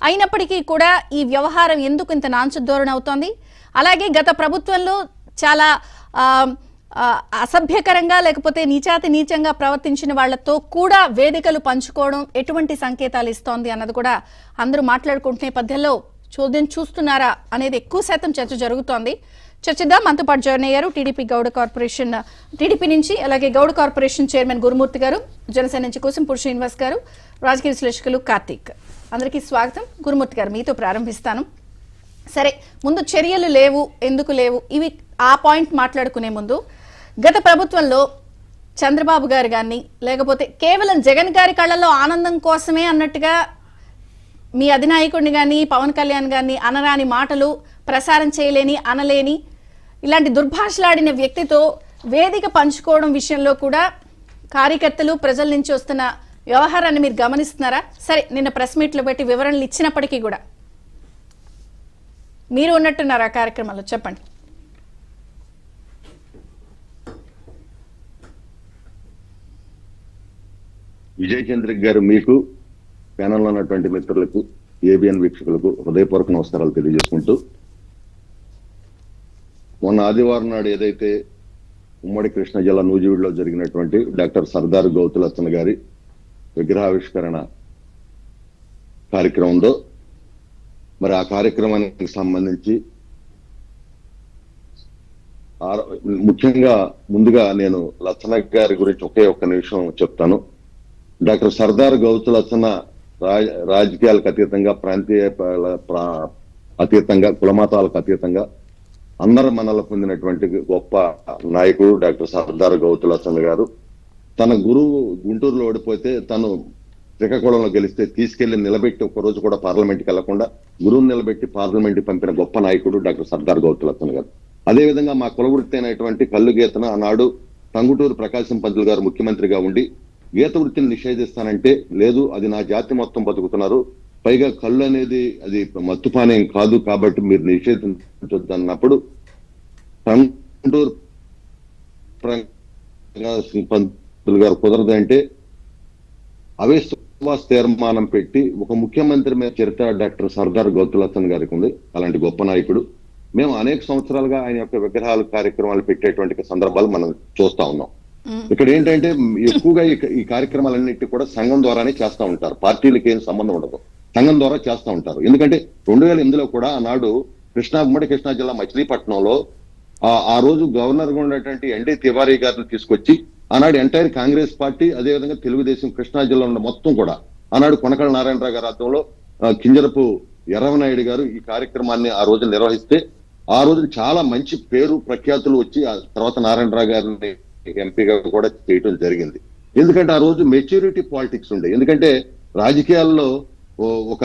అయినప్పటికీ కూడా ఈ వ్యవహారం ఎందుకు ఇంత నాంచుధోరణి అవుతోంది? అలాగే గత ప్రభుత్వంలో చాలా అసభ్యకరంగా లేకపోతే నీచాతి నీచంగా ప్రవర్తించిన వాళ్లతో కూడా వేదికలు పంచుకోవడం ఎటువంటి సంకేతాలు ఇస్తోంది అన్నది కూడా అందరూ మాట్లాడుకుంటున్న నేపథ్యంలో చూస్తున్నారా అనేది ఎక్కువ శాతం చర్చ జరుగుతోంది. చర్చిద్దాం. మనతో పాటు జాయిన్ అయ్యారు టీడీపీ నుంచి, అలాగే గౌడ కార్పొరేషన్ చైర్మన్ గురుమూర్తి గారు, జనసేన నుంచి కోసింపూడి శ్రీనివాస్ గారు, రాజకీయ విశ్లేషకులు కార్తీక్. అందరికీ స్వాగతం. గురుమూర్తి గారు, మీతో ప్రారంభిస్తాను. సరే, ముందు చర్యలు లేవు, ఎందుకు లేవు, ఇవి ఆ పాయింట్ మాట్లాడుకునే ముందు గత ప్రభుత్వంలో చంద్రబాబు గారు కానీ లేకపోతే కేవలం జగన్ గారి కళ్ళల్లో ఆనందం కోసమే అన్నట్టుగా మీ అధినాయకుడిని కానీ పవన్ కళ్యాణ్ గారిని అనరాని మాటలు ప్రసారం చేయలేని అనలేని ఇలాంటి దుర్భాషలాడిన వ్యక్తితో వేదిక పంచుకోవడం విషయంలో కూడా కార్యకర్తలు ప్రజల నుంచి వస్తున్న వ్యవహారాన్ని మీరు గమనిస్తున్నారా? సరే, నిన్న ప్రెస్ మీట్లో పెట్టి వివరణలు ఇచ్చినప్పటికీ కూడా మీరు ఉన్నట్టున్నారు ఆ కార్యక్రమంలో, చెప్పండి. విజయ్ చంద్రిక్ గారు, మీకు ప్యానల్లో ఉన్నటువంటి మిత్రులకు, ఏబిఎన్ వీక్షకులకు హృదయపూర్వక నమస్కారాలు తెలియజేసుకుంటూ, మొన్న ఆదివారం నాడు ఏదైతే ఉమ్మడి కృష్ణా జిల్లా నూజివీడులో జరిగినటువంటి డాక్టర్ సర్దార్ గౌతులచ్చన్ గారి విగ్రహావిష్కరణ కార్యక్రమం ఉందో, మరి ఆ కార్యక్రమానికి సంబంధించి ముఖ్యంగా ముందుగా నేను లచ్చన్న గారి గురించి ఒకే ఒక్క నిమిషం చెప్తాను. డాక్టర్ సర్దార్ గౌతులచ్చన్న రాజకీయాలకు అతీతంగా, ప్రాంతీయ అతీతంగా, కులమతాలకు అతీతంగా అందరి మనల పొందినటువంటి గొప్ప నాయకుడు డాక్టర్ సర్దార్ గౌతులచ్చన్న గారు. తన గురువు గుంటూరులో ఓడిపోతే తను శ్రీకాకుళంలో గెలిస్తే తీసుకెళ్లి నిలబెట్టి ఒక్కరోజు కూడా పార్లమెంట్కి వెళ్లకుండా గురువుని నిలబెట్టి పార్లమెంట్కి పంపిన గొప్ప నాయకుడు డాక్టర్ సర్దార్ గౌతులచ్చన్న గారు. అదేవిధంగా మా కులవృత్తి అయినటువంటి కళ్ళు గీతన ఆనాడు టంగుటూరు ప్రకాశం పంతులు గారు ముఖ్యమంత్రిగా ఉండి గీత వృత్తిని నిషేధిస్తానంటే, లేదు అది నా జాతి మొత్తం బతుకుతున్నారు, పైగా కళ్ళు అనేది అది మత్తుపానీయం కాదు కాబట్టి మీరు నిషేధించొద్దు అన్నప్పుడు టంగుటూరు ప్రకాశం పంతులు గారు కుదరదంటే అవిశ్వాస తీర్మానం పెట్టి ఒక ముఖ్యమంత్రి మీద చరిత్ర డాక్టర్ సర్దార్ గౌతులచ్చన్ గారికి ఉంది. అలాంటి గొప్ప నాయకుడు. మేము అనేక సంవత్సరాలుగా ఆయన యొక్క విగ్రహాలు కార్యక్రమాలు పెట్టేటువంటి సందర్భాలు మనం చూస్తా ఉన్నాం. ఇక్కడ ఏంటంటే ఎక్కువగా ఈ కార్యక్రమాలన్నిటి కూడా సంఘం ద్వారానే చేస్తూ ఉంటారు. పార్టీలకి ఏం సంబంధం ఉండదు, సంఘం ద్వారా చేస్తూ ఉంటారు. ఎందుకంటే 2008లో కూడా ఆనాడు ఉమ్మడి కృష్ణా జిల్లా మచిలీపట్నంలో ఆ రోజు గవర్నర్ గా ఉన్నటువంటి ఎన్డీ తివారీ గారిని తీసుకొచ్చి ఆనాడు ఎంటైర్ కాంగ్రెస్ పార్టీ, అదేవిధంగా తెలుగుదేశం కృష్ణా జిల్లా ఉన్న మొత్తం కూడా ఆనాడు కొనకళ్ళ నారాయణరావు గారి ఆధ్వర్యంలో కింజరపు ఎర్రవనాయుడు గారు ఈ కార్యక్రమాన్ని ఆ రోజు నిర్వహిస్తే, ఆ రోజు చాలా మంచి పేరు ప్రఖ్యాతులు వచ్చి ఆ తర్వాత నారాయణరావు గారిని ఎంపీగా కూడా చేయటం జరిగింది. ఎందుకంటే ఆ రోజు మెచ్యూరిటీ పాలిటిక్స్ ఉండే. ఎందుకంటే రాజకీయాల్లో ఒక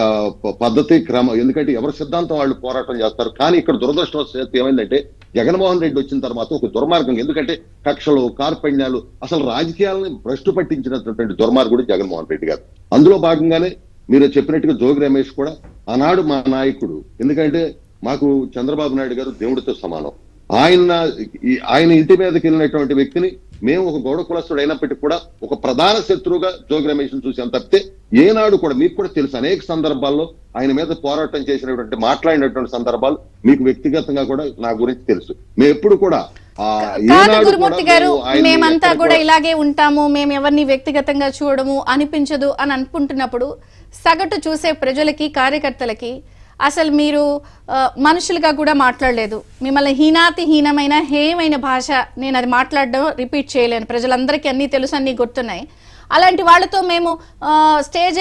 పద్ధతి క్రమం, ఎందుకంటే ఎవరి సిద్ధాంతం వాళ్ళు పోరాటం చేస్తారు. కానీ ఇక్కడ దురదృష్టవశాత్తు ఏమైందంటే జగన్మోహన్ రెడ్డి వచ్చిన తర్వాత ఒక దుర్మార్గం, ఎందుకంటే కక్షలు, కార్పణ్యాలు, అసలు రాజకీయాలను భ్రష్టు పట్టించినటువంటి దుర్మార్గుడు జగన్మోహన్ రెడ్డి గారు. అందులో భాగంగానే మీరు చెప్పినట్టుగా జోగి రమేష్ కూడా ఆనాడు మా నాయకుడు. ఎందుకంటే మాకు చంద్రబాబు నాయుడు గారు దేవుడితో సమానం. ఆయన ఇంటి మీదకి వెళ్ళినటువంటి వ్యక్తిని మేము ఒక గౌడ కులస్తుడు అయినప్పటికీ కూడా ఒక ప్రధాన శత్రువుగా జోగి రమేష్ చూసాం తప్పితే ఏనాడు కూడా, మీకు కూడా తెలుసు, అనేక సందర్భాల్లో ఆయన మీద పోరాటం చేసినటువంటి మాట్లాడినటువంటి సందర్భాలు మీకు వ్యక్తిగతంగా కూడా నా గురించి తెలుసు. మేము ఎప్పుడు కూడా గురుమూర్తి గారు, మేమంతా కూడా ఇలాగే ఉంటాము, మేము ఎవరిని వ్యక్తిగతంగా చూడము అనిపించదు అని అనుకుంటున్నప్పుడు సగటు చూసే ప్రజలకి, కార్యకర్తలకి అసలు మీరు మనుషులుగా కూడా మాట్లాడలేదు, మిమ్మల్ని హీనమైన హేయమైన భాష, నేను అది మాట్లాడడం రిపీట్ చేయలేను, ప్రజలందరికీ అన్నీ తెలుసు, అన్నీ గుర్తున్నాయి. అలాంటి వాళ్ళతో మేము స్టేజ్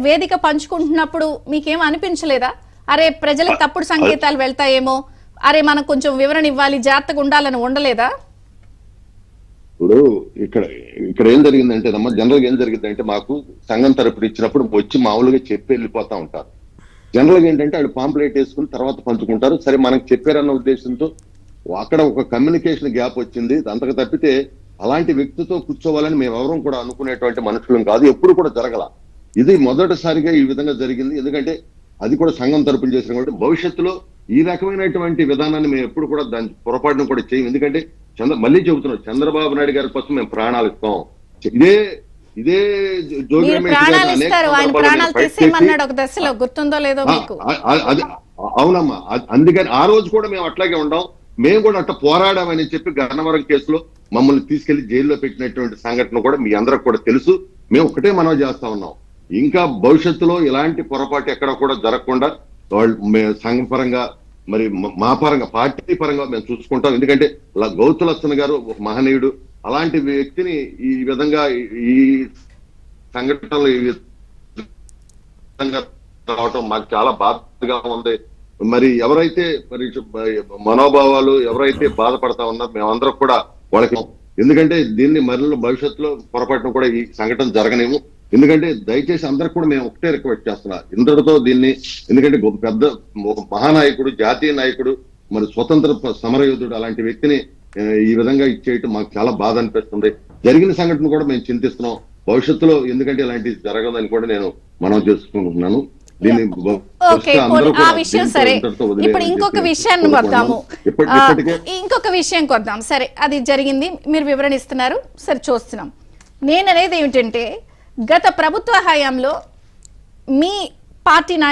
వేదిక పంచుకుంటున్నప్పుడు మీకేం అనిపించలేదా? అరే ప్రజలకు తప్పుడు సంకేతాలు వెళ్తాయేమో, అరే మనకు కొంచెం వివరణ ఇవ్వాలి, జాగ్రత్తగా ఉండాలని ఉండలేదా? ఇప్పుడు ఇక్కడ ఏం జరిగిందంటే జనరల్ గా ఏం జరిగిందంటే, మాకు సంఘం తరపున ఇచ్చినప్పుడు వచ్చి మామూలుగా చెప్పి వెళ్ళిపోతా ఉంటారు. జనరల్ గా ఏంటంటే వాళ్ళు పాంప్లెట్ వేసుకుని తర్వాత పంచుకుంటారు. సరే మనకు చెప్పారన్న ఉద్దేశంతో అక్కడ ఒక కమ్యూనికేషన్ గ్యాప్ వచ్చింది. అంతకు తప్పితే అలాంటి వ్యక్తితో కూర్చోవాలని మేము ఎవరూ కూడా అనుకునేటువంటి మనుషులం కాదు, ఎప్పుడు కూడా జరగల. ఇది మొదటిసారిగా ఈ విధంగా జరిగింది. ఎందుకంటే అది కూడా సంఘం తరపున చేసిన కాబట్టి భవిష్యత్తులో ఈ రకమైనటువంటి విధానాన్ని మేము ఎప్పుడు కూడా దాని పొరపాటును కూడా చేయం. ఎందుకంటే మళ్ళీ చెబుతున్నాం, చంద్రబాబు నాయుడు గారి కోసం మేము ప్రాణాలు ఇస్తాం. ఇదే ఇదే మీరు జోగిరమేష్ ప్రాణాలు గారిని అనేక ఇస్తారు, ఆయన సందర్భాల్లో ప్రాణాలు నేను ఫైట్ చేసి తీసేయమన్నాడు ఒక దశలో, గుర్తుందో లేదో మీకు. అది అవునమ్మా, అందుకని ఆ రోజు కూడా మేము అట్లాగే ఉండాం. మేము కూడా అట్లా పోరాడామని చెప్పి గన్నవరం కేసులో మమ్మల్ని తీసుకెళ్లి జైల్లో పెట్టినటువంటి సంఘటన కూడా మీ అందరికి కూడా తెలుసు. మేము ఒకటే మనవి చేస్తా ఉన్నాం, ఇంకా భవిష్యత్తులో ఇలాంటి పొరపాటు ఎక్కడ కూడా జరగకుండా వాళ్ళు సంఘ పరంగా మరి మా పరంగా పార్టీ పరంగా మేము చూసుకుంటాం. ఎందుకంటే గౌతులచ్చన్ గారు ఒక మహనీయుడు, అలాంటి వ్యక్తిని ఈ విధంగా ఈ సంఘటనలు ఈ విధంగా రావటం మాకు చాలా బాధగా ఉంది. మరి ఎవరైతే మరి మనోభావాలు ఎవరైతే బాధపడతా ఉన్నారో మేమందరం కూడా వాళ్ళకి, ఎందుకంటే దీన్ని మరల భవిష్యత్తులో పొరపాటును కూడా ఈ సంఘటన జరగనేము. ఎందుకంటే దయచేసి అందరికి కూడా మేము ఒకటే రిక్వెస్ట్ చేస్తున్నా, ఇంతటితో దీన్ని, ఎందుకంటే పెద్ద ఒక మహానాయకుడు, జాతీయ నాయకుడు, మరి స్వతంత్ర సమరయోధుడు, అలాంటి వ్యక్తిని ఈ విధంగా ఇచ్చేయటం మాకు చాలా బాధ అనిపిస్తుంది. జరిగిన సంఘటన కూడా మేము చింతిస్తున్నాం. భవిష్యత్తులో ఎందుకంటే ఇలాంటివి జరగదని కూడా నేను మనం చేసుకుంటున్నాను. దీన్ని ఓకే, ఆ విషయం సరే. ఇప్పుడు ఇంకొక విషయాన్ని వద్దాము, ఇంకొక విషయంకి వద్దాం. సరే, అది జరిగింది, మీరు వివరణ ఇస్తున్నారు, సరే చూస్తున్నాం. నేను అనేది ఏమిటంటే, గత ప్రభుత్వ హయాంలో మీ పార్టీ నాయకులు